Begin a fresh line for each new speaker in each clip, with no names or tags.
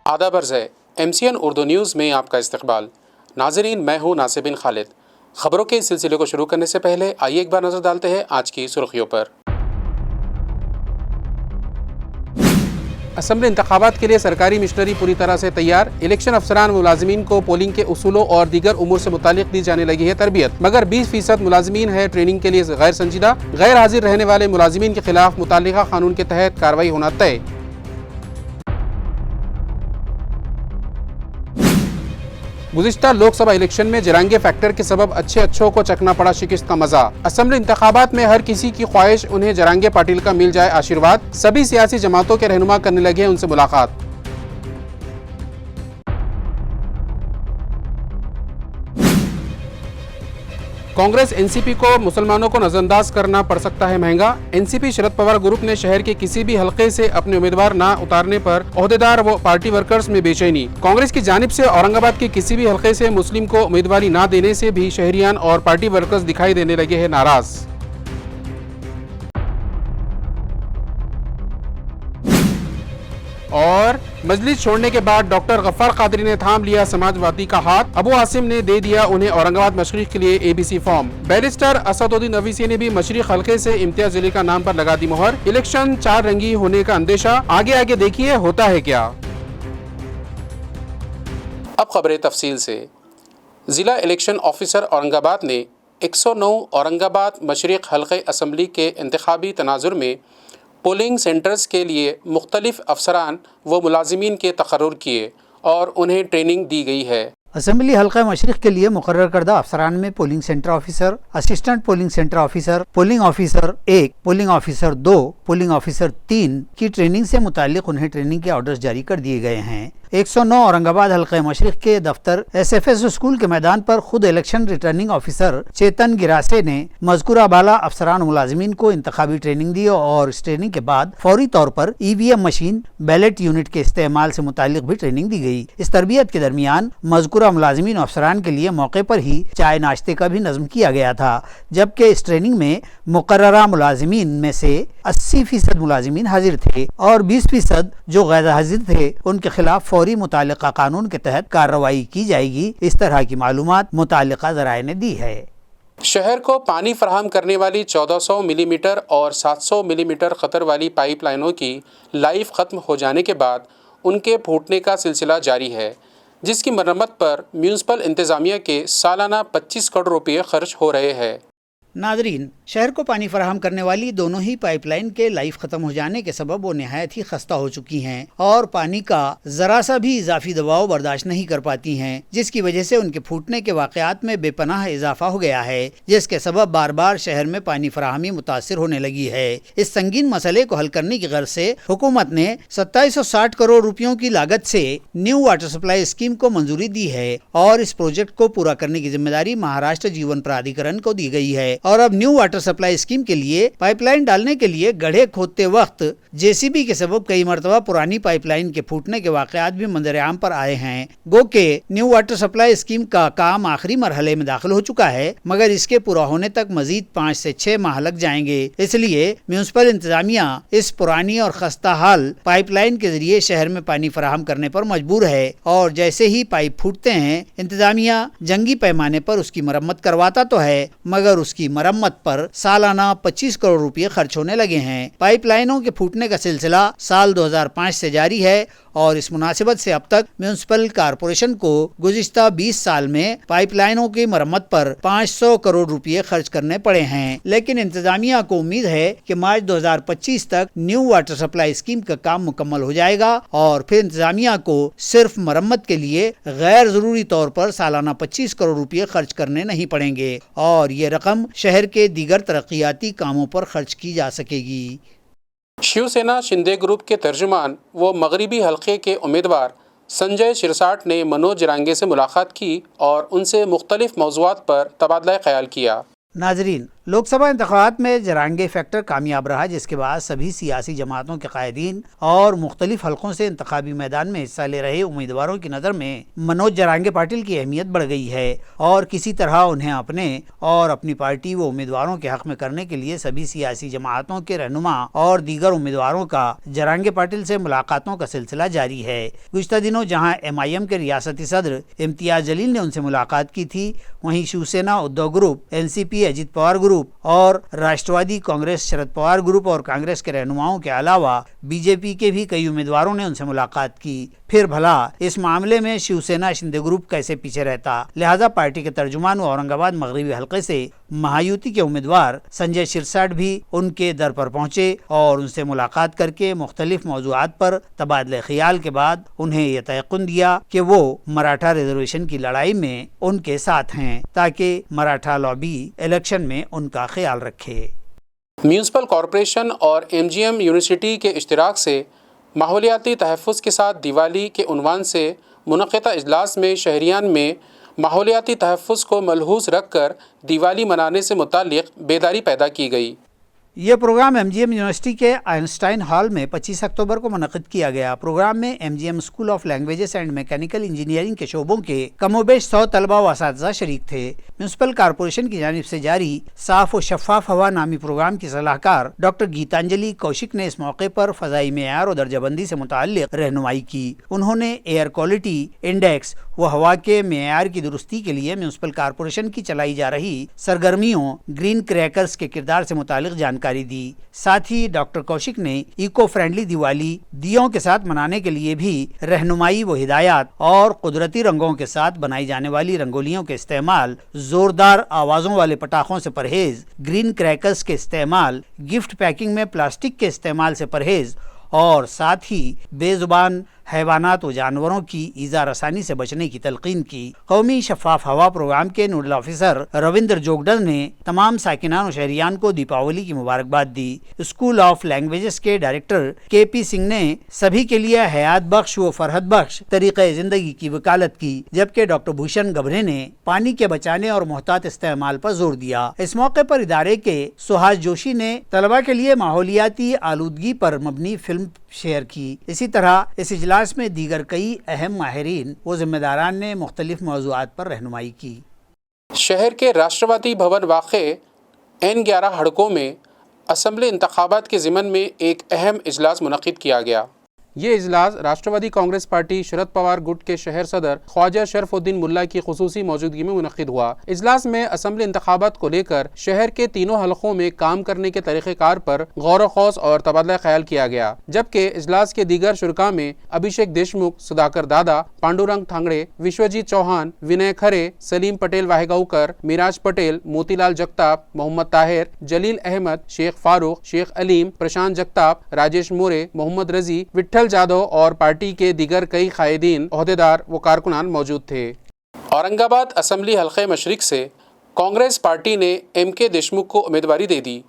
آداب عرض ہے MCN اردو نیوز میں آپ کا استقبال۔ ناظرین، میں ہوں ناصر بن خالد۔ خبروں کے سلسلے کو شروع کرنے سے پہلے آئیے ایک بار نظر ڈالتے ہیں آج کی سرخیوں پر۔ اسمبلی انتخابات کے لیے سرکاری مشنری پوری طرح سے تیار۔ الیکشن افسران ملازمین کو پولنگ کے اصولوں اور دیگر امور سے متعلق دی جانے لگی ہے تربیت، مگر 20% ملازمین ہے ٹریننگ کے لیے غیر سنجیدہ۔ غیر حاضر رہنے والے ملازمین کے خلاف متعلقہ قانون کے تحت کارروائی ہونا طے۔ گزشتہ لوک سبھا الیکشن میں جرانگے فیکٹر کے سبب اچھوں کو چکنا پڑا شکست کا مزہ۔ اسمبلی انتخابات میں ہر کسی کی خواہش انہیں جرانگے پاٹل کا مل جائے آشیرواد۔ سبھی سیاسی جماعتوں کے رہنما کرنے لگے ان سے ملاقات۔ کانگریس NCP کو مسلمانوں کو نظر انداز کرنا پڑ سکتا ہے مہنگا۔ NCP شرد پوار گروپ نے شہر کے کسی بھی حلقے سے اپنے امیدوار نہ اتارنے پر عہدیدار و پارٹی ورکرز میں بے چینی۔ کانگریس کی جانب سے اورنگ آباد کے کسی بھی حلقے سے مسلم کو امیدواری نہ دینے سے بھی شہریان اور پارٹی ورکرز دکھائی دینے لگے ہیں ناراض۔ اور مجلس چھوڑنے کے بعد ڈاکٹر غفار قادری نے تھام لیا سماجوادی کا ہاتھ۔ ابو عاصم نے دے دیا انہیں اورنگ آباد مشرق کے لیے ABC فارم۔ بیرسٹر اسد الدین اویسی نے بھی مشرق حلقے سے امتیاز علی کا نام پر لگا دی مہر۔ الیکشن چار رنگی ہونے کا اندیشہ، آگے دیکھیے ہوتا ہے کیا۔ اب خبریں تفصیل سے۔ ضلع الیکشن آفیسر اورنگ آباد نے 109 اورنگ آباد مشرق حلقے اسمبلی کے انتخابی تناظر میں پولنگ سینٹرز کے لیے مختلف افسران و ملازمین کے تقرر کیے اور انہیں ٹریننگ دی گئی ہے۔
اسمبلی حلقہ مشرق کے لیے مقرر کردہ افسران میں polling centre officer, assistant polling centre officer, polling officer 1، polling officer 2، polling officer 3 کی ٹریننگ سے متعلق انہیں ٹریننگ کے آرڈرز جاری کر دیے گئے ہیں۔ 109 اورنگ آباد حلقہ مشرق کے دفتر SFS اسکول کے میدان پر خود الیکشن ریٹرننگ آفیسر چیتن گراسے نے مذکورہ بالا افسران ملازمین کو انتخابی ٹریننگ دی اور اس ٹریننگ کے بعد فوری طور پر EVM مشین، بیلٹ یونٹ کے استعمال سے متعلق بھی ٹریننگ دی گئی۔ اس تربیت کے درمیان مذکورہ ملازمین و افسران کے لیے موقع پر ہی چائے ناشتے کا بھی نظم کیا گیا تھا، جبکہ اس ٹریننگ میں مقررہ ملازمین میں سے 80% ملازمین حاضر تھے اور 20% جو غیر حاضر تھے ان کے خلاف فوری متعلقہ قانون کے تحت کارروائی کی جائے گی۔ اس طرح کی معلومات متعلقہ ذرائع نے دی ہے۔
شہر کو پانی فراہم کرنے والی 1400 ملی میٹر اور 700 ملی میٹر قطر والی پائپ لائنوں کی لائف ختم ہو جانے کے بعد ان کے پھوٹنے کا سلسلہ جاری ہے، جس کی مرمت پر میونسپل انتظامیہ کے سالانہ 25 کروڑ روپے خرچ ہو رہے ہیں۔
ناظرین، شہر کو پانی فراہم کرنے والی دونوں ہی پائپ لائن کے لائف ختم ہو جانے کے سبب وہ نہایت ہی خستہ ہو چکی ہیں اور پانی کا ذرا سا بھی اضافی دباؤ برداشت نہیں کر پاتی ہیں، جس کی وجہ سے ان کے پھوٹنے کے واقعات میں بے پناہ اضافہ ہو گیا ہے، جس کے سبب بار بار شہر میں پانی فراہمی متاثر ہونے لگی ہے۔ اس سنگین مسئلے کو حل کرنے کی غرض سے حکومت نے 2760 کروڑ روپیوں کی لاگت سے نیو واٹر سپلائی اسکیم کو منظوری دی ہے اور اس پروجیکٹ کو پورا کرنے کی ذمہ داری مہاراشٹر جیون پرادھیکرن کو دی گئی ہے اور اب نیو واٹر سپلائی اسکیم کے لیے پائپ لائن ڈالنے کے لیے گڑھے کھودتے وقت JCB کے سبب کئی مرتبہ پرانی پائپ لائن کے پھوٹنے کے واقعات بھی منظر عام پر آئے ہیں۔ گو کہ نیو واٹر سپلائی اسکیم کا کام آخری مرحلے میں داخل ہو چکا ہے، مگر اس کے پورا ہونے تک مزید 5 سے 6 ماہ لگ جائیں گے۔ اس لیے میونسپل انتظامیہ اس پرانی اور خستہ حال پائپ لائن کے ذریعے شہر میں پانی فراہم کرنے پر مجبور ہے اور جیسے ہی پائپ پھوٹتے ہیں انتظامیہ جنگی پیمانے پر اس کی مرمت کرواتا تو ہے، مگر اس کی مرمت پر سالانہ 25 کروڑ روپے خرچ ہونے لگے ہیں۔ پائپ لائنوں کے پھوٹنے کا سلسلہ سال 2005 سے جاری ہے اور اس مناسبت سے اب تک میونسپل کارپوریشن کو گزشتہ 20 سال میں پائپ لائنوں کی مرمت پر 500 کروڑ روپے خرچ کرنے پڑے ہیں، لیکن انتظامیہ کو امید ہے کہ مارچ 2025 تک نیو واٹر سپلائی اسکیم کا کام مکمل ہو جائے گا اور پھر انتظامیہ کو صرف مرمت کے لیے غیر ضروری طور پر سالانہ 25 کروڑ روپے خرچ کرنے نہیں پڑیں گے اور یہ رقم شہر کے دیگر ترقیاتی کاموں پر خرچ کی جا سکے گی۔
شیو سینا شندے گروپ کے ترجمان و مغربی حلقے کے امیدوار سنجے شرساٹ نے منوج جرانگے سے ملاقات کی اور ان سے مختلف موضوعات پر تبادلہ خیال کیا۔
ناظرین، لوک سبھا انتخابات میں جرانگے فیکٹر کامیاب رہا، جس کے بعد سبھی سیاسی جماعتوں کے قائدین اور مختلف حلقوں سے انتخابی میدان میں حصہ لے رہے امیدواروں کی نظر میں منوج جرانگے پاٹل کی اہمیت بڑھ گئی ہے اور کسی طرح انہیں اپنے اور اپنی پارٹی و امیدواروں کے حق میں کرنے کے لیے سبھی سیاسی جماعتوں کے رہنما اور دیگر امیدواروں کا جرانگے پاٹل سے ملاقاتوں کا سلسلہ جاری ہے۔ گزشتہ دنوں جہاں MIM کے ریاستی صدر امتیاز جلیل نے ان سے ملاقات کی تھی، وہیں Shiv Sena Uddhav group, NCP Ajit Pawar group اور راشٹروادی کانگریس شرد پوار گروپ اور کانگریس کے رہنماؤں کے علاوہ BJP کے بھی کئی امیدواروں نے ان سے ملاقات کی۔ پھر بھلا اس معاملے میں شیو سینا شندے گروپ کیسے پیچھے رہتا؟ لہذا پارٹی کے ترجمان و اورنگ آباد مغربی حلقے سے مہایوتی کے امیدوار سنجے شرساٹ بھی ان کے در پر پہنچے اور ان سے ملاقات کر کے مختلف موضوعات پر تبادلہ خیال کے بعد انہیں یہ تیقن دیا کہ وہ مراٹھا ریزرویشن کی لڑائی میں ان کے ساتھ ہیں تاکہ مراٹھا لابی الیکشن میں ان کا خیال رکھے۔
میونسپل کارپوریشن اور MGM یونیورسٹی کے اشتراک سے ماحولیاتی تحفظ کے ساتھ دیوالی کے عنوان سے منعقدہ اجلاس میں شہریان میں ماحولیاتی تحفظ کو ملحوظ رکھ کر دیوالی منانے سے متعلق بیداری پیدا کی گئی۔
یہ پروگرام MGM یونیورسٹی کے آئنسٹائن ہال میں 25 اکتوبر کو منعقد کیا گیا۔ پروگرام میں MGM school of languages and mechanical engineering کے شعبوں کے کم و بیش 100 طلبہ و اساتذہ شریک تھے۔ میونسپل کارپوریشن کی جانب سے جاری صاف و شفاف ہوا نامی پروگرام کی صلاح کار ڈاکٹر گیتانجلی کوشک نے اس موقع پر فضائی معیار و درجہ بندی سے متعلق رہنمائی کی۔ انہوں نے ایئر کوالٹی انڈیکس و ہوا کے معیار کی درستی کے لیے میونسپل کارپوریشن کی چلائی جا رہی سرگرمیوں گرین کریکرز کے کردار سے متعلق جانکاری دی۔ ساتھ ہی ڈاکٹر کوشک نے ایکو فرینڈلی دیوالی دیوں کے ساتھ منانے کے لیے بھی رہنمائی و ہدایات اور قدرتی رنگوں کے ساتھ بنائی جانے والی رنگولیوں کے استعمال، زوردار آوازوں والے پٹاخوں سے پرہیز، گرین کریکرز کے استعمال، گفٹ پیکنگ میں پلاسٹک کے استعمال سے پرہیز اور ساتھ ہی بے زبان حیوانات و جانوروں کی ایذا رسانی سے بچنے کی تلقین کی۔ قومی شفاف ہوا پروگرام کے نوڈل آفیسر روندر جوگڈن نے تمام ساکنان و شہریان کو دیپاولی کی مبارکباد دی۔ اسکول آف لینگویجز کے ڈائریکٹر KP سنگھ نے سبھی کے لیے حیات بخش و فرحت بخش طریقہ زندگی کی وکالت کی، جبکہ ڈاکٹر بھوشن گبھرے نے پانی کے بچانے اور محتاط استعمال پر زور دیا۔ اس موقع پر ادارے کے سہاس جوشی نے طلبہ کے لیے ماحولیاتی آلودگی پر مبنی فلم شیئر کی۔ اسی طرح اس اجلاس میں دیگر کئی اہم ماہرین و ذمہ داران نے مختلف موضوعات پر رہنمائی کی۔
شہر کے راشٹروادی بھون واقع N11 ہڑکوں میں اسمبلی انتخابات کے ضمن میں ایک اہم اجلاس منعقد کیا گیا۔ یہ اجلاس راشٹروادی کانگریس پارٹی شرد پوار گٹ کے شہر صدر خواجہ شرف الدین ملا کی خصوصی موجودگی میں منعقد ہوا۔ اجلاس میں اسمبلی انتخابات کو لے کر شہر کے تینوں حلقوں میں کام کرنے کے طریقہ کار پر غور و خوض اور تبادلہ خیال کیا گیا، جبکہ اجلاس کے دیگر شرکاء میں ابھیشیک دیشمکھ، سدھاکر دادا، پانڈورنگ تھانگڑے، وشوجیت چوہان، ونے کھرے، سلیم پٹیل واہگاؤکر، میراج پٹیل، موتی لال جگتاپ، محمد طاہر، جلیل احمد، شیخ فاروق، شیخ علیم، پرشانت جگتاپ، راجیش مورے، محمد رضی، وٹھل جادو اور پارٹی کے دیگر کئی قائدین، عہدیدار و کارکنان موجود تھے۔ اورنگ آباد اسمبلی حلقہ مشرق سے کانگریس پارٹی نے MK دیشمکھ کو امیدواری دے دی،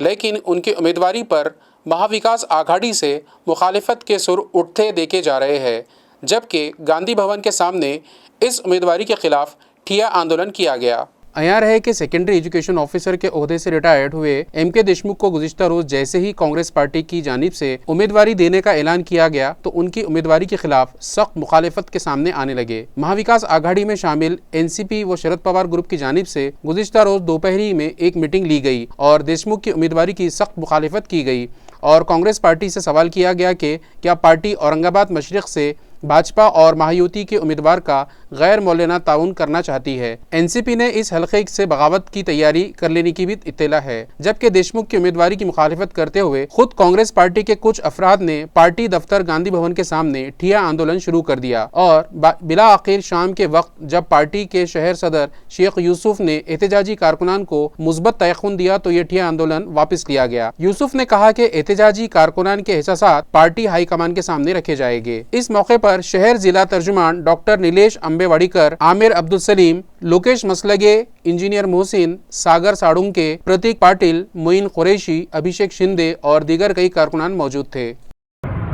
لیکن ان کی امیدواری پر مہا وکاس آگھاڑی سے مخالفت کے سر اٹھتے دیکھے جا رہے ہیں، جبکہ گاندھی بھون کے سامنے اس امیدواری کے خلاف ٹھیا آندولن کیا گیا۔ عیاں ہے کہ سیکنڈری ایجوکیشن آفیسر کے عہدے سے ریٹائرڈ ہوئے MK دیشمکھ کو گزشتہ روز جیسے ہی کانگریس پارٹی کی جانب سے امیدواری دینے کا اعلان کیا گیا تو ان کی امیدواری کے خلاف سخت مخالفت کے سامنے آنے لگے۔ مہا وکاس آگھاڑی میں شامل NCP و شرد پوار گروپ کی جانب سے گزشتہ روز دوپہری میں ایک میٹنگ لی گئی اور دیشمکھ کی امیدواری کی سخت مخالفت کی گئی اور کانگریس پارٹی سے سوال کیا گیا کہ کیا پارٹی اورنگ آباد مشرق سے بھاجپا اور مہایوتی کے امیدوار کا غیر مولانہ تعاون کرنا چاہتی ہے۔ NCP نے اس حلقے سے بغاوت کی تیاری کر لینے کی بھی اطلاع ہے، جبکہ دیشمکھ کی امیدواری کی مخالفت کرتے ہوئے خود کانگریس پارٹی کے کچھ افراد نے پارٹی دفتر گاندھی بھون کے سامنے ٹھیا آندولن شروع کر دیا اور بلاخر شام کے وقت جب پارٹی کے شہر صدر شیخ یوسف نے احتجاجی کارکنان کو مثبت تیقن دیا تو یہ ٹھیا آندولن واپس لیا گیا۔ یوسف نے کہا کہ احتجاجی کارکنان کے احساسات پارٹی ہائی کمان کے سامنے رکھے جائیں گے۔ اس موقع پر شہر ضلع ترجمان ڈاکٹر نیلیش امبے واڑیکر، عامر عبدالسلیم، لوکیش مسلگے، انجینئر محسن، ساگر ساڑونکے، پرتیک پاٹل، معین قریشی، ابھیشیک شندے اور دیگر کئی کارکنان موجود تھے۔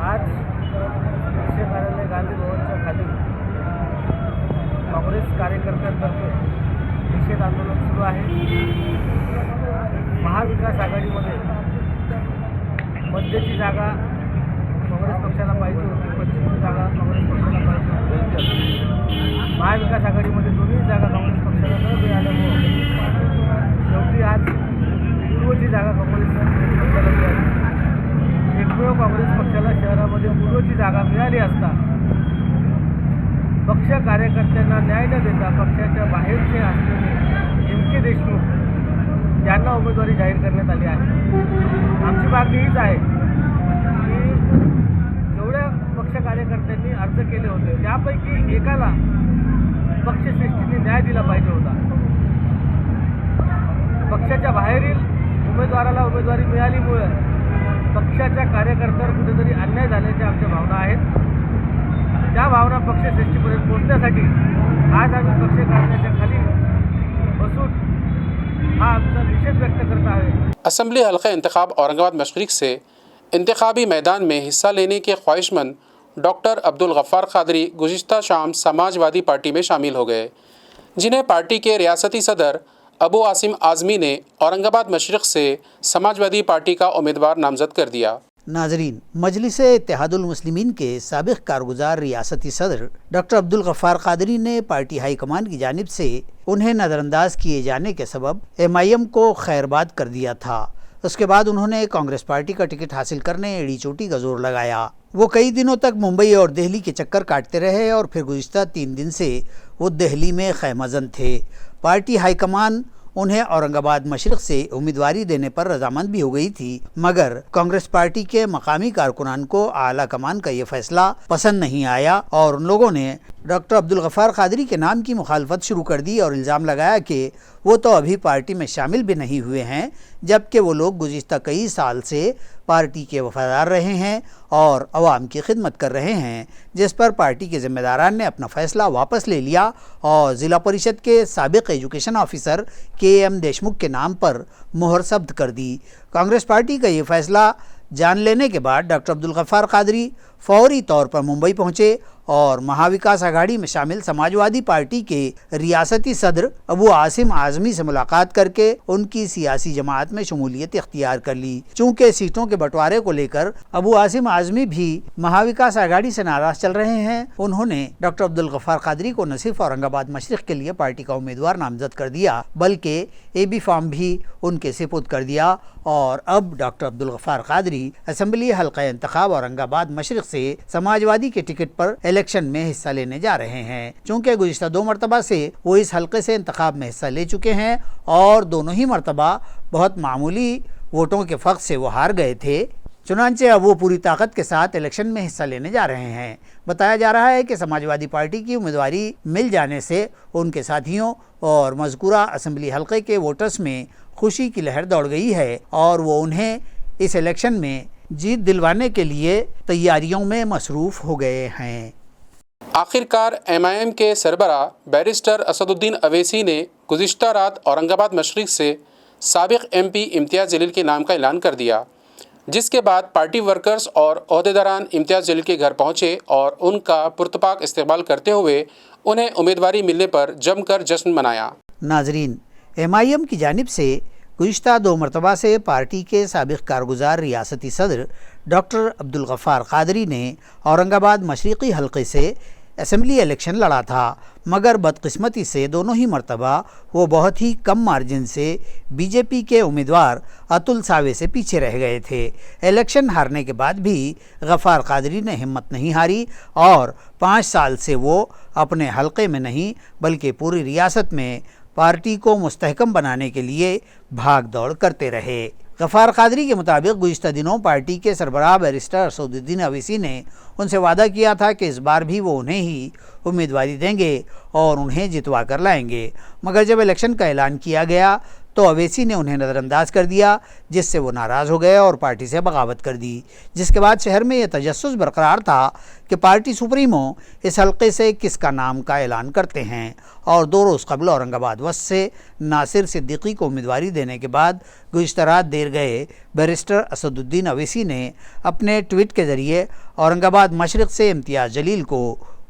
आज कृषी कार्यालय गांधी भवनच्या खाली काँग्रेस कार्यकर्त्यांतर्फे निषेध आंदोलन सुरू आहे। महाविकास आघाडीमध्ये मध्यची जागा काँग्रेस पक्षाला पाहिजे होती, पश्चिमची जागा काँग्रेस पक्षाला पाहिजे होती. महाविकास आघाडीमध्ये दोन्ही जागा काँग्रेस पक्षाला न मिळाल्यामुळे शेवटी आज पूर्वची जागा काँग्रेस पक्षाला मिळाली. एकमेव काँग्रेस पक्षाला शहरामध्ये पूर्वची जागा मिळाली असता पक्ष कार्यकर्त्यांना न्याय न देता पक्षाच्या बाहेरचे असलेले एम.के. देशमुख यांना उमेदवारी जाहीर करण्यात आली आहे. आमची मागणी हीच आहे की जेवढ्या पक्ष कार्यकर्त्यांनी अर्ज केले होते त्यापैकी एकाला पक्षश्रेष्ठींनी न्याय दिला पाहिजे होता. पक्षाच्या बाहेरील उमेदवाराला उमेदवारी मिळालीमुळे पक्षाच्या कार्यकर्त्यावर कुठेतरी अन्याय झाल्याच्या आमच्या भावना आहेत. त्या भावना पक्षश्रेष्ठीपर्यंत पोहोचण्यासाठी आज आम्ही पक्ष काढण्याच्या खाली बसून हा आमचा निषेध व्यक्त करत आहे.
असम्बली हल्का इंतखाब औरंगाबाद मशरिक से इंतखाबी मैदान में हिस्सा लेने के ख्वाहिशमंद डॉक्टर अब्दुल गफ्फार कादरी गुज़िश्ता शाम समाजवादी पार्टी में शामिल हो गए, जिन्हें पार्टी के रियासती सदर अबू आसिम आज़मी ने औरंगाबाद मशरिक से समाजवादी पार्टी का उम्मीदवार नामजद कर दिया.
नाजरीन, मजलिस इत्तेहादुल मुस्लिमीन के साबिक़ कारगुजार रियासती सदर डॉक्टर अब्दुल गफ्फार कादरी ने पार्टी हाई कमान की जानिब से उन्हें नज़रअंदाज किए जाने के सबब MIM को खैरबाद कर दिया था. उसके बाद उन्होंने कांग्रेस पार्टी का टिकट हासिल करने एड़ी चोटी का जोर लगाया. वो कई दिनों तक मुंबई और दिल्ली के चक्कर काटते रहे और फिर गुज़िश्ता 3 दिन से वो दिल्ली में खैमज़न थे. पार्टी हाईकमान उन्हें औरंगाबाद मशरिक से उम्मीदवारी देने पर रजामंद भी हो गई थी, मगर कांग्रेस पार्टी के मकामी कारकुनान को आला कमान का ये फैसला पसंद नहीं आया और उन लोगों ने डॉक्टर अब्दुल गफ्फार कादरी के नाम की मुखालफत शुरू कर दी और इल्ज़ाम लगाया कि वो तो अभी पार्टी में शामिल भी नहीं हुए हैं, जबकि वो लोग गुज़िश्ता कई साल से पार्टी के वफादार रहे हैं और अवाम की खिदमत कर रहे हैं. जिस पर पार्टी के ज़िम्मेदारान ने अपना फ़ैसला वापस ले लिया और ज़िला परिषद के साबिक़ एजुकेशन ऑफिसर KM देशमुख के नाम पर मोहर जब्त कर दी. कांग्रेस पार्टी का ये फ़ैसला जान लेने के बाद डॉक्टर अब्दुल गफ्फार कादरी फौरी तौर पर मुंबई पहुँचे और महाविकास आघाड़ी में शामिल समाजवादी पार्टी के रियासती सदर अबू आसिम आज़मी से मुलाकात करके उनकी सियासी जमात में शमूलियत इख्तियार कर ली. चूँकि सीटों के बंटवारे को लेकर अबू आसिम आज़मी भी महाविकास आघाड़ी से नाराज चल रहे हैं, उन्होंने डॉक्टर अब्दुल गफ्फार कादरी को न सिर्फ औरंगाबाद मशरिक के लिए पार्टी का उम्मीदवार नामजद कर दिया, बल्कि AB फॉर्म भी उनके सुपुर्द कर दिया और अब डॉक्टर अब्दुल गफ्फार कादरी असम्बली हल्का इंतखाब औरंगाबाद मशरिक से समाजवादी के टिकट पर इलेक्शन में हिस्सा लेने जा रहे हैं. चूँकि गुज़िश्ता 2 मरतबा से वो इस हल्के से इंतखाब में हिस्सा ले चुके हैं और दोनों ही मरतबा बहुत मामूली वोटों के फ़र्क से वो हार गए थे, चुनांचे अब वो पूरी ताकत के साथ इलेक्शन में हिस्सा लेने जा रहे हैं. बताया जा रहा है कि समाजवादी पार्टी की उम्मीदवारी मिल जाने से उनके साथियों और मज़कूरा असम्बली हल्के के वोटर्स में खुशी की लहर दौड़ गई है और वो उन्हें इस इलेक्शन में जीत दिलवाने के लिए तैयारियों में मसरूफ़ हो गए हैं.
आखिरकार MIM के सरबरा बैरिस्टर असदुद्दीन अवैसी ने गुज़िश्ता रात औरंगाबाद मशरिक से साबिक़ MP इम्तियाज़ जलील के नाम का ऐलान कर दिया, जिसके बाद पार्टी वर्कर्स और अहदेदारान इम्तियाज़ जलील के घर पहुंचे और उनका पुरतपाक इस्तकबाल करते हुए उन्हें उम्मीदवारी मिलने पर जमकर जश्न मनाया.
नाजरीन, MIM की जानिब से गुज़िश्ता 2 मरतबा से पार्टी के साबिक़ कारगुजार रियासती सदर डॉक्टर अब्दुल गफ्फार कादरी ने औरंगाबाद मशरिकी हल्के से असम्बली इलेक्शन लड़ा था, मगर बदकिस्मती से दोनों ही मरतबा वो बहुत ही कम मार्जिन से BJP के उम्मीदवार अतुल सावे से पीछे रह गए थे. इलेक्शन हारने के बाद भी गफ्फार कादरी ने हिम्मत नहीं हारी और 5 साल से वो अपने हल्के में नहीं बल्कि पूरी रियासत में पार्टी को मुस्तहकम बनाने के लिए भाग दौड़ करते रहे. गफ्फार कादरी के मुताबिक गुज़िश्ता दिनों पार्टी के सरबराह बैरिस्टर असदुद्दीन अवैसी ने उनसे वादा किया था कि इस बार भी वो उन्हें ही उम्मीदवारी देंगे और उन्हें जितवा कर लाएंगे, मगर जब इलेक्शन का ऐलान किया गया तो अवैसी ने उन्हें नज़रअंदाज कर दिया, जिससे वो नाराज़ हो गए और पार्टी से बगावत कर दी. जिसके बाद शहर में यह तजस्सुस बरकरार था कि पार्टी सुप्रीमो इस हल्के से किसका नाम का ऐलान करते हैं और 2 रोज़ कबल औरंगाबाद वस्ट से नासिर सिद्दीकी को उम्मीदवारी देने के बाद गुज़िश्ता रात देर गए बैरिस्टर असदुद्दीन अवैसी ने अपने ट्वीट के ज़रिए औरंगाबाद मशरिक से इम्तियाज़ जलील को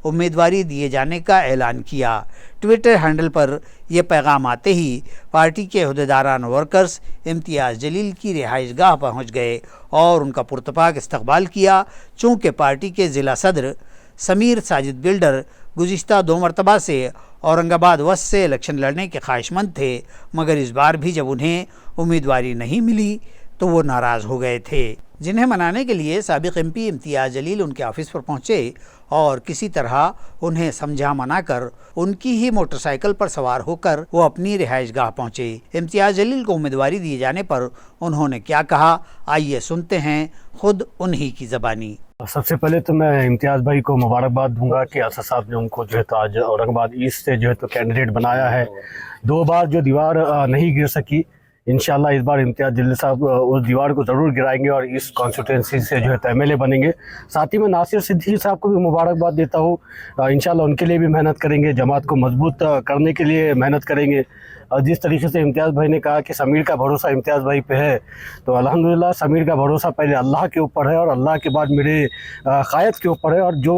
उम्मीदवारी दिए जाने का ऐलान किया। ट्विटर हैंडल पर यह पैगाम आते ही पार्टी के अहदेदारान वर्कर्स इम्तियाज़ जलील की रिहाइशगाह पहुंच गए और उनका पुरतपाक इस्तकबाल किया। चूँकि पार्टी के ज़िला सदर समीर साजिद बिल्डर गुज़िश्ता 2 मरतबा से औरंगाबाद वस्ट से इलेक्शन लड़ने के ख्वाहिशमंद थे, मगर इस बार भी जब उन्हें उम्मीदवारी नहीं मिली तो वो नाराज़ हो गए थे, जिन्हें मनाने के लिए साबिक एमपी इम्तियाज़ जलील उनके ऑफिस पर पहुंचे और किसी तरह उन्हें समझा मनाकर उनकी ही मोटरसाइकिल पर सवार होकर वो अपनी रिहाइशगाह पहुंचे। इम्तियाज़ जलील को उम्मीदवारी दिए जाने पर उन्होंने क्या कहा, आइए सुनते हैं खुद उन्हीं की ज़बानी।
सबसे पहले तो मैं इम्तियाज़ भाई को मुबारकबाद दूंगा कि असद साहब ने उनको जो है तो आज औरंगाबाद ईस्ट से जो है तो कैंडिडेट बनाया है। 2 बार जो दीवार नहीं गिर सकी, इंशाल्लाह इस बार इम्तियाज़ जलील साहब उस दीवार को ज़रूर गिराएंगे और इस कॉन्स्टिट्यूंसी से जो है तो एमएलए बनेंगे। साथ ही मैं नासिर सिद्दीकी साहब को भी मुबारकबाद देता हूँ। इंशाल्लाह उनके लिए भी मेहनत करेंगे, जमात को मजबूत करने के लिए मेहनत करेंगे। और जिस तरीके से इम्तियाज़ भाई ने कहा कि समीर का भरोसा इम्तियाज़ भाई पे है, तो अल्हम्दुलिल्लाह समीर का भरोसा पहले अल्लाह के ऊपर है और अल्लाह के बाद मेरे क़ायद के ऊपर है। और जो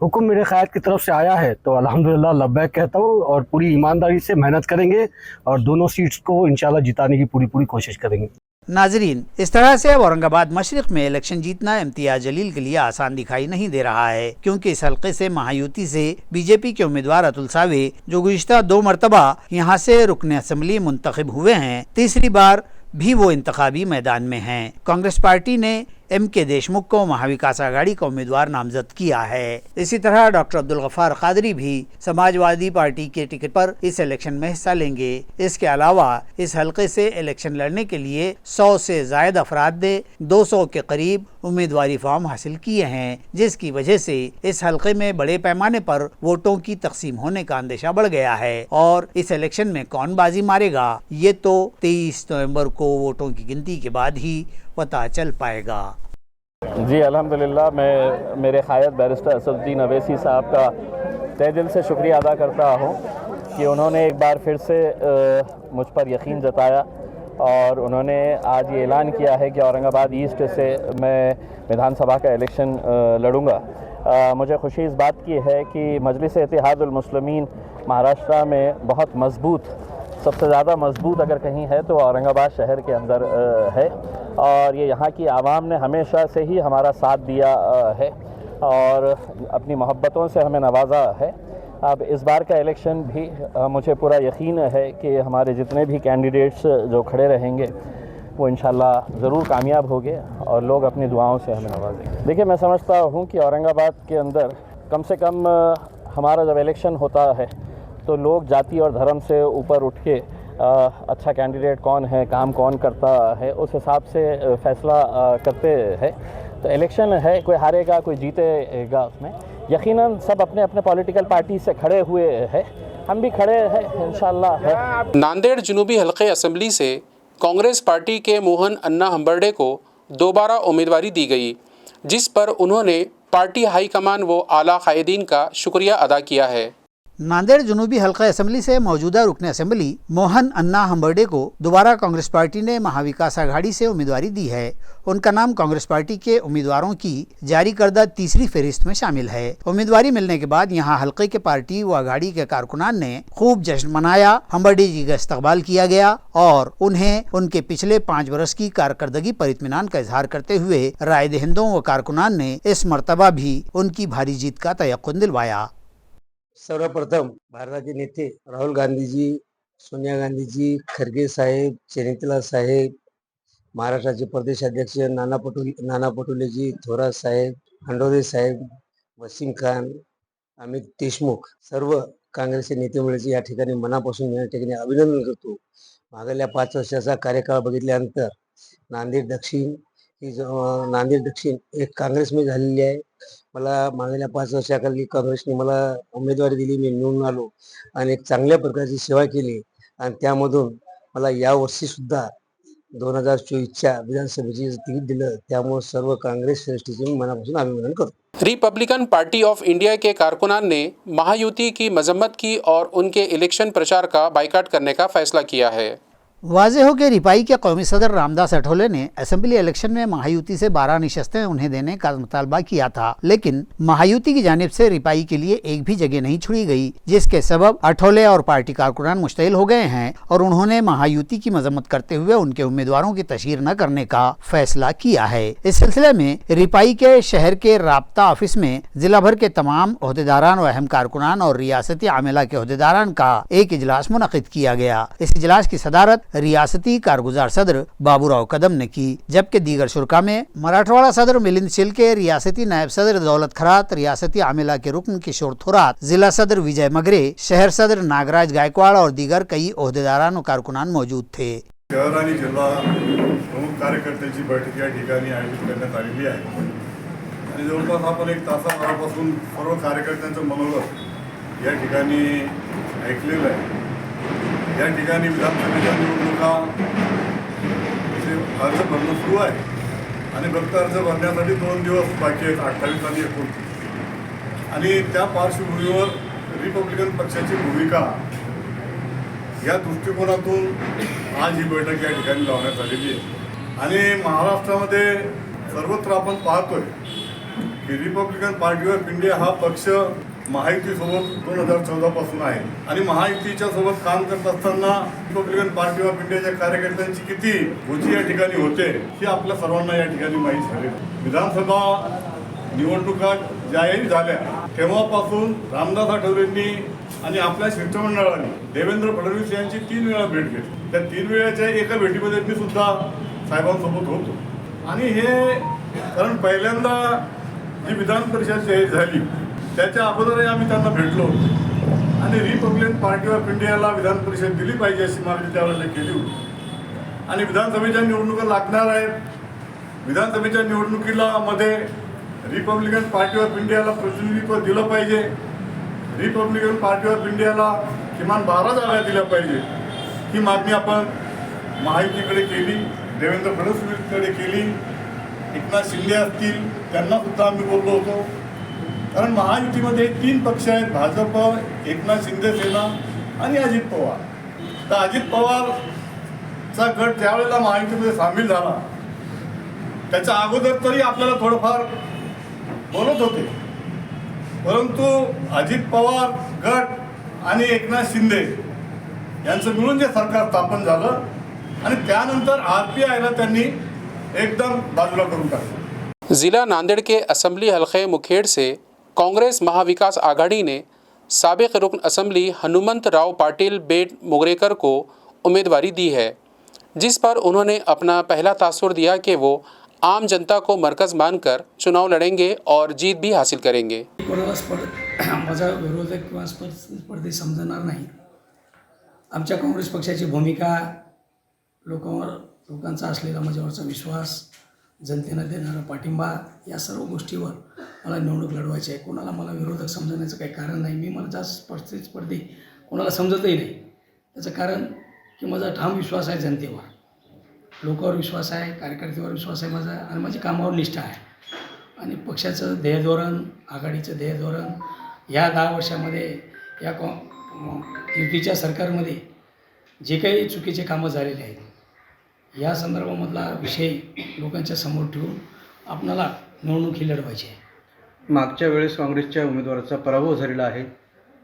हुक्म मेरे क़ायद की तरफ से आया है तो अल्हम्दुलिल्लाह लब्बैक कहता हूँ और पूरी ईमानदारी से मेहनत करेंगे और दोनों सीट्स को इंशाल्लाह जिताने की पूरी कोशिश करेंगे।
नाजरीन, इस तरह से अब औरंगाबाद मशरिक में इलेक्शन जीतना इम्तियाज़ जलील के लिए आसान दिखाई नहीं दे रहा है, क्योंकि इस हल्के से महायुति से बीजेपी के उम्मीदवार अतुल सावे, जो गुज़िश्ता 2 मरतबा यहाँ से रुकने असम्बली मुंतखब हुए हैं, तीसरी बार भी वो इंतखाबी मैदान में हैं। कांग्रेस पार्टी ने एम.के. देशमुख को महाविकास आघाड़ी का उम्मीदवार नामजद किया है। इसी तरह डॉक्टर अब्दुल गफ्फार कादरी भी समाजवादी पार्टी के टिकट पर इस इलेक्शन में हिस्सा लेंगे। इसके अलावा इस हलके से इलेक्शन लड़ने के लिए 100 से ज़ायद अफराद ने 200 के करीब उम्मीदवारी फॉर्म हासिल किए हैं, जिसकी वजह से इस हलके में बड़े पैमाने पर वोटों की तकसीम होने का अंदेशा बढ़ गया है। और इस इलेक्शन में कौन बाजी मारेगा, ये तो 23 नवंबर को वोटों की गिनती के बाद ही पता चल पाएगा।
जी अल्हम्दुलिल्लाह, मैं मेरे क़ायद बैरिस्टर असदुद्दीन अवैसी साहब का तहे दिल से शुक्रिया अदा करता हूँ कि उन्होंने एक बार फिर से मुझ पर यकीन जताया और उन्होंने आज ये ऐलान किया है कि औरंगाबाद ईस्ट से मैं विधानसभा का इलेक्शन लड़ूंगा। मुझे खुशी इस बात की है कि मजलिस इत्तेहादुल मुस्लिमीन महाराष्ट्र में बहुत मजबूत, सबसे ज़्यादा मजबूत अगर कहीं है तो औरंगाबाद शहर के अंदर है और ये यहाँ की आवाम ने हमेशा से ही हमारा साथ दिया है और अपनी मोहब्बतों से हमें नवाजा है। अब इस बार का इलेक्शन भी मुझे पूरा यकीन है कि हमारे जितने भी कैंडिडेट्स जो खड़े रहेंगे वो इंशाल्लाह ज़रूर कामयाब होंगे और लोग अपनी दुआओं से हमें नवाजेंगे। देखिए, मैं समझता हूँ कि औरंगाबाद के अंदर कम से कम हमारा जब इलेक्शन होता है तो लोग जाति और धर्म से ऊपर उठ के अच्छा कैंडिडेट कौन है, काम कौन करता है, उस हिसाब से फैसला करते हैं। तो इलेक्शन है, कोई हारेगा कोई जीतेगा, उसमें यकीनन सब अपने अपने पॉलिटिकल पार्टी से खड़े हुए हैं, हम भी खड़े हैं इंशाल्लाह है।
नांदेड़ जुनूबी हल्के असम्बली से कांग्रेस पार्टी के मोहन अन्ना हम्बर्डे को दोबारा उम्मीदवारी दी गई, जिस पर उन्होंने पार्टी हाईकमान व आला कायदीन का शुक्रिया अदा किया है।
नांदेड़ जुनूबी हल्का असम्बली से मौजूदा रुकने असम्बली मोहन अन्ना हम्बर्डे को दोबारा कांग्रेस पार्टी ने महाविकास आघाड़ी से उम्मीदवारी दी है। उनका नाम कांग्रेस पार्टी के उम्मीदवारों की जारी करदा तीसरी फहरिस्त में शामिल है। उम्मीदवारी मिलने के बाद यहां हल्के के पार्टी व आघाड़ी के कारकुनान ने खूब जश्न मनाया। हम्बर्डे जी का इस्तकबाल किया गया और उन्हें उनके पिछले 5 बरस की कारकर्दगी पर इत्मीनान का इजहार करते हुए राय दहिंदों व कारकुनान ने इस मर्तबा भी उनकी भारी जीत का तयक्कुन दिलवाया।
सर्वप्रथम भारताचे नेते राहुल गांधीजी, सोनिया गांधीजी, खरगे साहेब, चेनितला साहेब, महाराष्ट्राचे प्रदेश अध्यक्ष नाना पटोलेजी, थोरात साहेब, हंडोरे साहेब, वसीम खान, अमित देशमुख, सर्व काँग्रेसचे नेते मंडळीचे या ठिकाणी मनापासून या ठिकाणी अभिनंदन करतो। मागल्या 5 वर्षाचा कार्यकाळ बघितल्यानंतर नांदेड दक्षिण एक काँग्रेसमध्ये झालेली आहे। मला मागल्या 5 वर्षाखाली काँग्रेसने मला उमेदवारी दिली, मी निवडून आलो आणि एक चांगल्या प्रकारची सेवा केली आणि त्यामधून मला या वर्षी सुद्धा 2024च्या विधानसभेची तिकीट दिलं। त्यामुळे सर्व काँग्रेस श्रेष्ठीचे मी मनापासून अभिनंदन करतो।
रिपब्लिकन पार्टी ऑफ इंडिया के कारकुनान ने महायुति की मजम्मत की और उनके इलेक्शन प्रचार का बाइकाट करने का फैसला किया है।
वाज़ेह हो कि रिपाई के कौमी सदर रामदास अठौले ने असेंबली इलेक्शन में महायुति से 12 निशस्तें उन्हें देने का मुतालबा किया था, लेकिन महायुति की जानिब से रिपाई के लिए एक भी जगह नहीं छोड़ी गई, जिसके सबब अठौले और पार्टी कारकुनान मुश्तइल हो गए हैं और उन्होंने महायुति की मजम्मत करते हुए उनके उम्मीदवारों की तशहीर न करने का फैसला किया है। इस सिलसिले में रिपाई के शहर के राब्ता ऑफिस में जिला भर के तमाम ओहदेदारान व अहम कारकुनान और रियासती आमिला के ओहदेदारान का एक इजलास मुनक़िद किया गया। इस इजलास की सदारत रियासती कारगुजार सदर बाबूराव कदम ने की, जबकि दीगर शुरका में मराठवाड़ा सदर मिलिंद शिलके, रियासती नायब सदर दौलत खरात, रियासती आमिला के रुकन किशोर थोरात, जिला सदर विजय मगरे, शहर सदर नागराज गायकवाड़ और दीगर कई ओहदेदारान और कारकुनान मौजूद थे।
शहर आणि जिल्हा प्रमुख कार्यकर्त्यांची बैठक या ठिकाणी आयोजित करण्यात आलेली आहे आणि जवळपास आपण एक तासाभरापासून सर्व कार्यकर्त्यांचं मनोगत या ठिकाणी ऐकलेलं आहे। या ठिकाणी विधानसभेच्या निवडणुका अर्ज भरणं सुरू आहे आणि फक्त अर्ज भरण्यासाठी 2 दिवस बाकी आहेत, 28 आणि 29, आणि त्या पार्श्वभूमीवर रिपब्लिकन पक्षाची भूमिका या दृष्टिकोनातून आज ही बैठक या ठिकाणी लावण्यात आलेली आहे। आणि महाराष्ट्रामध्ये सर्वत्र आपण पाहतोय की रिपब्लिकन पार्टी ऑफ इंडिया हा पक्ष महायुतीसोबत 2014 पासून आहे आणि महायुतीच्या सोबत काम करत असताना रिपब्लिकन पार्टी ऑफ इंडियाच्या कार्यकर्त्यांची किती गोची या ठिकाणी होते ही आपल्या सर्वांना या ठिकाणी माहीत झाली। विधानसभा निवडणुका जाहीर झाल्या तेव्हापासून रामदास आठवलेंनी आणि आपल्या शिष्टमंडळाने देवेंद्र फडणवीस यांची 3 वेळा भेट घेतली। त्या 3 वेळाच्या एका भेटीमध्ये मी सुद्धा साहेबांसोबत होतो आणि हे कारण पहिल्यांदा जी विधान परिषद जाहीर झाली त्याच्या अगोदरही आम्ही त्यांना भेटलो आणि रिपब्लिकन पार्टी ऑफ इंडियाला विधान परिषद दिली पाहिजे अशी मागणी त्यावेळेला केली होती। आणि विधानसभेच्या निवडणुका लागणार आहेत, विधानसभेच्या निवडणुकीला मध्ये रिपब्लिकन पार्टी ऑफ इंडियाला प्रतिनिधित्व दिलं पाहिजे, रिपब्लिकन पार्टी ऑफ इंडियाला किमान 12 जागा दिल्या पाहिजे ही मागणी आपण महायुतीकडे केली, देवेंद्र फडणवीसकडे केली, एकनाथ शिंदे असतील त्यांना सुद्धा आम्ही बोललो होतो। कारण महायुतीमध्ये 3 पक्ष आहेत, भाजप, एकनाथ शिंदे सेना आणि अजित पवार। तर अजित पवारचा गट ज्यावेळेला महायुतीमध्ये सामील झाला त्याच्या अगोदर तरी आपल्याला थोडंफार बोलत होते, परंतु अजित पवार गट आणि एकनाथ शिंदे यांचं मिळून जे सरकार स्थापन झालं आणि त्यानंतर RPIला त्यांनी एकदम बाजूला करून टाकलं।
जिला नांदेड़ के असम्बली हलक़े मुखेड़ से कांग्रेस महाविकास आघाड़ी ने साबिक रुकन असम्बली हनुमंत राव पाटिल बेट मुगरेकर को उम्मीदवारी दी है, जिस पर उन्होंने अपना पहला तासुर दिया कि वो आम जनता को मरकज मानकर चुनाव लड़ेंगे और जीत भी हासिल करेंगे।
माझा विरोधक किंवा स्पर्धी समजणार नाही। आमच्या काँग्रेस पक्षाची भूमिका, लोकांचा असलेला माझ्यावरचा विश्वास, जनतेनं देणारा पाठिंबा, या सर्व गोष्टीवर मला निवडणूक लढवायची आहे। कोणाला मला विरोधक समजण्याचं काही कारण नाही। मी मला जास्त स्पर्धी कोणाला समजतही नाही। त्याचं कारण की माझा ठाम विश्वास आहे जनतेवर, लोकांवर विश्वास आहे, कार्यकर्त्यावर विश्वास आहे माझा आणि माझी कामावर निष्ठा आहे। आणि पक्षाचं ध्येयधोरण, आघाडीचं ध्येयधोरण या 10 वर्षामध्ये या युतीच्या सरकारमध्ये जे काही चुकीचे कामं झालेले आहेत या संदर्भामधला विषय लोकांच्या समोर ठेवून आपणाला निवडणूक ही लढवायची आहे।
मागच्या वेळेस काँग्रेसच्या उमेदवाराचा पराभव झालेला आहे,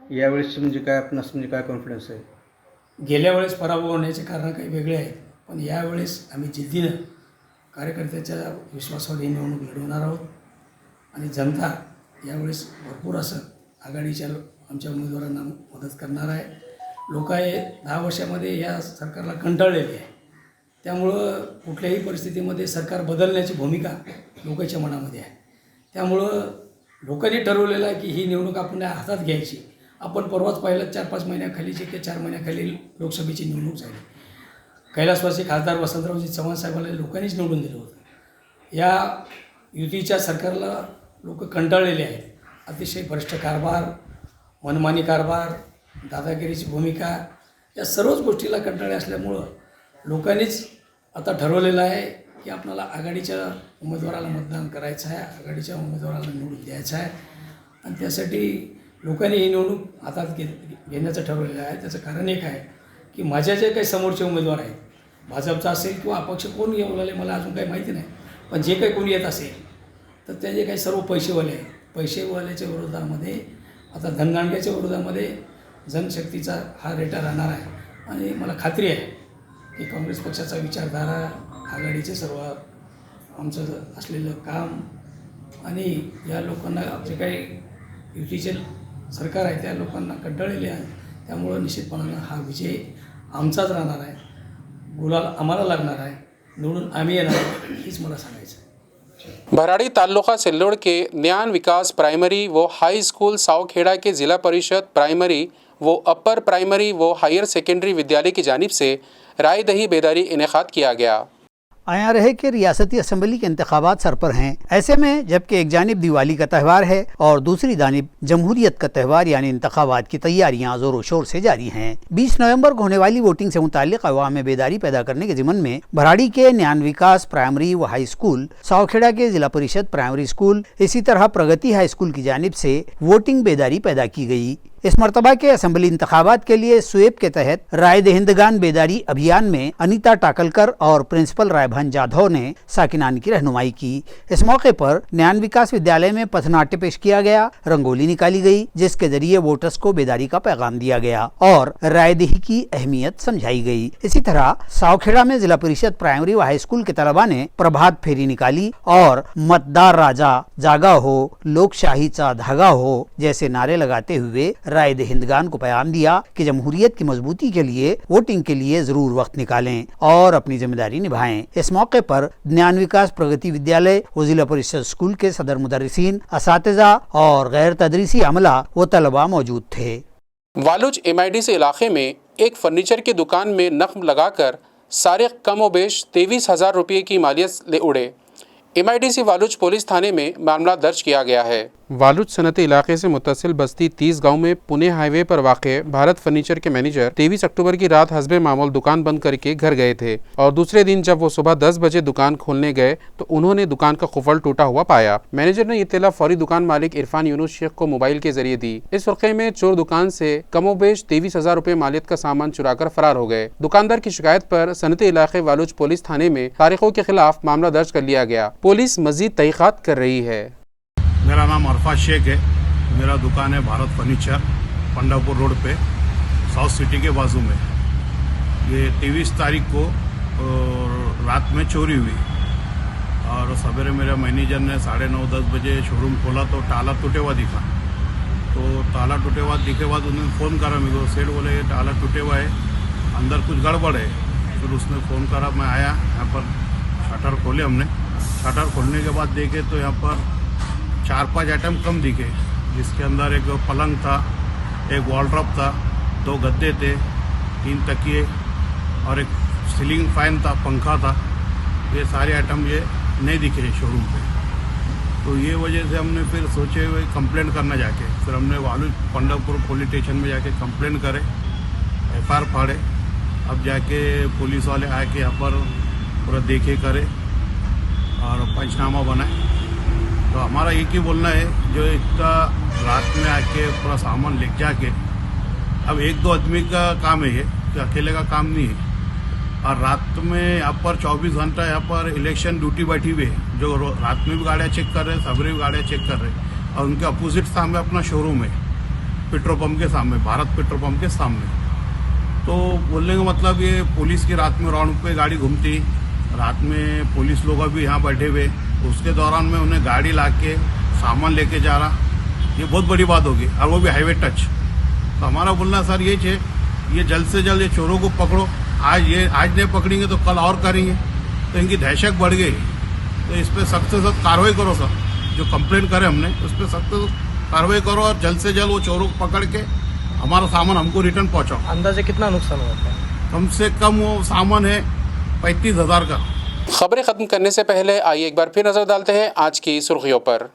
यावेळेस आपणास काय कॉन्फिडन्स आहे?
गेल्या वेळेस पराभव होण्याचे कारण काही वेगळे आहेत, पण यावेळेस आम्ही जिद्दीनं कार्यकर्त्याच्या विश्वासावर ही निवडणूक लढवणार आहोत आणि जनता यावेळेस भरपूर असं आघाडीच्या आमच्या उमेदवारांना मदत करणार आहे। लोक हे 10 वर्षामध्ये या सरकारला कंटाळलेली आहे, त्यामुळं कुठल्याही परिस्थितीमध्ये सरकार बदलण्याची भूमिका लोकांच्या मनामध्ये आहे। त्यामुळं लोकांनी ठरवलेलं आहे की ही निवडणूक आपण हातात घ्यायची। आपण परवाच पाहिलं 4-5 महिन्याखालीची की 4 महिन्याखाली लोकसभेची निवडणूक झाली। कैलासवासी खासदार वसंतरावजी चव्हाण साहेबांना लोकांनीच निवडून दिलं होतं। या युतीच्या सरकारला लोक कंटाळलेले आहेत। अतिशय भ्रष्ट कारभार, मनमानी कारभार, दादागिरीची भूमिका, या सर्वच गोष्टीला कंटाळे असल्यामुळं लोकांनीच आता ठरवलेलं आहे की आपल्याला आघाडीच्या उमेदवाराला मतदान करायचं आहे, आघाडीच्या उमेदवाराला निवडून द्यायचं आहे आणि त्यासाठी लोकांनी ही निवडणूक हातात घेण्याचं ठरवलेलं आहे। त्याचं कारण एक आहे की माझ्या जे काही समोरचे उमेदवार आहेत भाजपचा असेल किंवा अपक्ष कोण येऊ लागले मला अजून काही माहिती नाही, पण जे काही कोणी येत असेल तर ते जे काही सर्व पैसेवाले आहेत, पैसेवाल्याच्या विरोधामध्ये आता धनगांडग्याच्या विरोधामध्ये जनशक्तीचा हा रेटा राहणार आहे. आणि मला खात्री आहे की काँग्रेस पक्षाचा विचारधारा, आघाडीचे सर्व आमचं असलेलं काम आणि या लोकांना जे काही युतीचे सरकार आहे त्या लोकांना कंटाळलेले आहे. त्यामुळं निश्चितपणानं हा विजय आमचाच राहणार आहे, गुलाल आम्हाला लागणार आहे, निवडून आम्ही येणार आहे, हीच मला सांगायचं आहे.
भराड़ी ताल्लुका सिल्लोड के न्यान विकास प्राइमरी व हाई स्कूल सावखेड़ा के ज़िला परिषद प्राइमरी व अपर प्राइमरी व हायर सेकेंडरी विद्यालय की जानिब से राय दही बेदारी इनेकाद किया गया।
आया रहे कि रियासती असम्बली के इंतखाबात सर पर हैं। ऐसे में जबकि एक जानिब दिवाली का त्यौहार है और दूसरी जानिब जमहूरियत का त्यौहार यानी इंतखाबात की तैयारियां जोरों शोर से जारी हैं। 20 नवंबर को होने वाली वोटिंग से मुताल्लिक अवाम में बेदारी पैदा करने के ज़िम्मन में भराड़ी के न्यान विकास प्राइमरी व हाई स्कूल, सावखेड़ा के जिला परिषद प्राइमरी स्कूल, इसी तरह प्रगति हाई स्कूल की जानिब से वोटिंग बेदारी पैदा की गई। इस मरतबा के असम्बली इंतखाबात के लिए स्वीप के तहत राय दहिंदगान बेदारी अभियान में अनीता टाकलकर और प्रिंसिपल रायभान जाधव ने साकिनान की रहनुमाई की। इस मौके पर न्यान विकास विद्यालय में पथनाट्य पेश किया गया, रंगोली निकाली गई जिसके जरिए वोटर्स को बेदारी का पैगाम दिया गया और राय दही की अहमियत समझाई गई। इसी तरह सावखेड़ा में जिला परिषद प्राइमरी व हाई स्कूल के तलबा ने प्रभात फेरी निकाली और मतदार राजा जागा हो, लोकशाही चा धागा हो जैसे नारे लगाते हुए राय दहिंदगान को पैगाम दिया कि जमहूरियत की मजबूती के लिए वोटिंग के लिए जरूर वक्त निकालें और अपनी जिम्मेदारी निभाएं। इस मौके पर ज्ञान विकास प्रगति विद्यालय व जिला परिषद स्कूल के सदर मुदर्रिसीन, असातिज़ा और गैर तदरीसी अमला व तलबा मौजूद थे।
वालुज MIDC इलाके में एक फर्नीचर की दुकान में नख्म लगाकर सारिक कमोबेश 23,000 रुपये की मालियत ले उड़े। MIDC वालुज पुलिस थाने में मामला दर्ज किया गया है। वालुज सनती इलाके से मुत्तसिल बस्ती 30 गांव में पुणे हाईवे पर वाक़े भारत फर्नीचर के मैनेजर 23 अक्टूबर की रात हस्बे मामूल दुकान बंद करके घर गए थे और दूसरे दिन जब वो सुबह 10 बजे दुकान खोलने गए तो उन्होंने दुकान का कुफल टूटा हुआ पाया। मैनेजर ने इत्तला फौरी दुकान मालिक इरफान यूनुस शेख को मोबाइल के जरिए दी। इस वाक़े में चोर दुकान से कमोबेश 23,000 रुपये मालियत का सामान चुराकर फरार हो गए। दुकानदार की शिकायत पर सनती इलाके वालुज पुलिस थाने में सारिकों के खिलाफ मामला दर्ज कर लिया गया। पुलिस मजीद तहकीकात कर रही है।
मेरा नाम अरफात शेख है। मेरा दुकान है भारत फर्नीचर, पंडापुर रोड पे, साउथ सिटी के बाजू में। ये 23 तारीख को रात में चोरी हुई और सवेरे मेरे मैनेजर ने 9:30-10 बजे शोरूम खोला तो ताला टूटे हुआ दिखा। तो ताला टूटे हुआ दिखे बाद उन्होंने फ़ोन करा मेरे को, सेठ बोले ताला टूटे हुआ है, अंदर कुछ गड़बड़ है। फिर उसने फ़ोन करा, मैं आया यहाँ पर, शटर खोले हमने। शटर खोलने के बाद देखे तो यहाँ पर 4-5 आइटम कम दिखे, जिसके अंदर एक पलंग था, एक वॉलड्रॉप था, 2 गद्दे थे, 3 तकिए और एक सीलिंग फैन था, पंखा था। ये सारे आइटम ये नहीं दिखे शोरूम पे। तो ये वजह से हमने फिर सोचे हुए कंप्लेंट करना जाके, फिर हमने वालुज पंडापुर पुलिस स्टेशन में जाके कंप्लेंट करे, FIR फाड़े। अब जाके पुलिस वाले आके यहाँ पर पूरा देखे करे और पंचनामा बनाए। तो हमारा एक ही बोलना है, जो इतना रात में आके पूरा सामान ले जाके, अब 1-2 आदमी का काम है ये, कि अकेले का काम नहीं है। और रात में यहाँ पर 24 घंटा यहाँ पर इलेक्शन ड्यूटी बैठी हुई है, जो रात में भी गाड़ियाँ चेक कर रहे हैं, सवेरे भी गाड़ियाँ चेक कर रहे हैं। और उनके अपोजिट सामने अपना शोरूम है, पेट्रोल पंप के सामने, भारत पेट्रोल पंप के सामने। तो बोलने का मतलब ये पुलिस की रात में राउंड पे गाड़ी घूमती, रात में पुलिस लोग भी यहाँ बैठे हुए, उसके दौरान में उन्हें गाड़ी ला के सामान लेके जा रहा, ये बहुत बड़ी बात होगी, और वो भी हाईवे टच। तो हमारा बोलना सर ये है, ये जल्द से जल्द ये चोरों को पकड़ो। आज नहीं पकड़ेंगे तो कल और करेंगे, तो इनकी दहशत बढ़ गई। तो इस पर सख्त से सख्त कार्रवाई करो सर, जो कंप्लेंट करे हमने उस पर सख्त से कार्रवाई करो और जल्द से जल्द वो चोरों को पकड़ के हमारा सामान हमको रिटर्न पहुँचाओ।
अंदाजे कितना नुकसान हुआ था?
कम से कम वो सामान है 35,000 का।
खबरें खत्म करने से पहले आइए एक बार फिर नजर डालते हैं आज की सुर्खियों पर।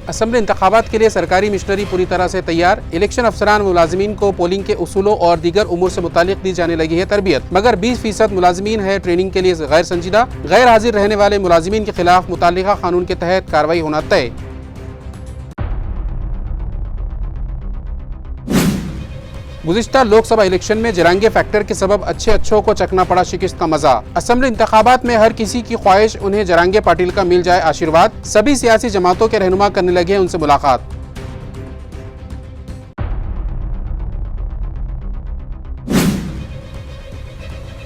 असम्बली इंतखाबात के लिए सरकारी मिशनरी पूरी तरह से तैयार। इलेक्शन अफसरान मुलाजिमीन को पोलिंग के उसूलों और दीगर उमूर से मुतालिक दी जाने लगी है तरबियत, मगर 20% मुलाजिमीन है ट्रेनिंग के लिए गैर संजीदा। गैर हाजिर रहने वाले मुलाजिमीन के खिलाफ मुतालिका कानून के तहत कार्रवाई होना तय। गुज़िश्ता लोकसभा इलेक्शन में जरांगे फैक्टर के सबब अच्छों को चकना पड़ा शिकस्त का मजा। असेंबली इंतखाबात में हर किसी की ख्वाहिश उन्हें जरांगे पाटिल का मिल जाए आशीर्वाद। सभी सियासी जमातों के रहनुमा करने लगे उनसे मुलाकात।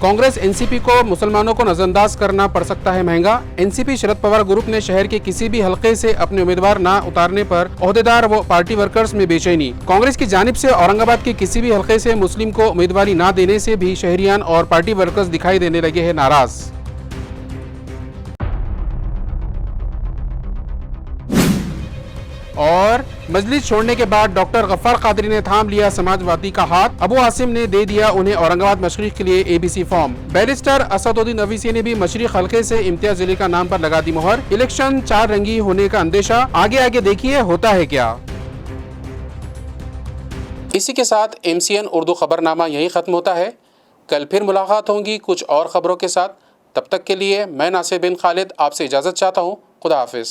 कांग्रेस एनसीपी को मुसलमानों को नजरअंदाज करना पड़ सकता है महंगा। एनसीपी शरद पवार ग्रुप ने शहर के किसी भी हलके से अपने उम्मीदवार ना उतारने पर ओहदेदार व पार्टी वर्कर्स में बेचैनी। कांग्रेस की जानिब से औरंगाबाद के किसी भी हलके से मुस्लिम को उम्मीदवारी ना देने से भी शहरियान और पार्टी वर्कर्स दिखाई देने लगे हैं नाराज। और मजलिस छोड़ने के बाद डॉक्टर गफ्फार कादरी ने थाम लिया समाजवादी का हाथ। अबू आसिम ने दे दिया उन्हें औरंगाबाद मशरिक के लिए ABC form. Barrister Asaduddin Owaisi ने भी मशरिक हलके से इम्तियाज अली का नाम पर लगा दी मोहर। इलेक्शन 4 रंगी होने का अंदेशा, आगे देखिए होता है क्या। इसी के साथ MCN उर्दू खबरनामा यही खत्म होता है। कल फिर मुलाकात होंगी कुछ और खबरों के साथ। तब तक के लिए मैं नासिर बिन खालिद आपसे इजाजत चाहता हूँ। खुदा हाफिज।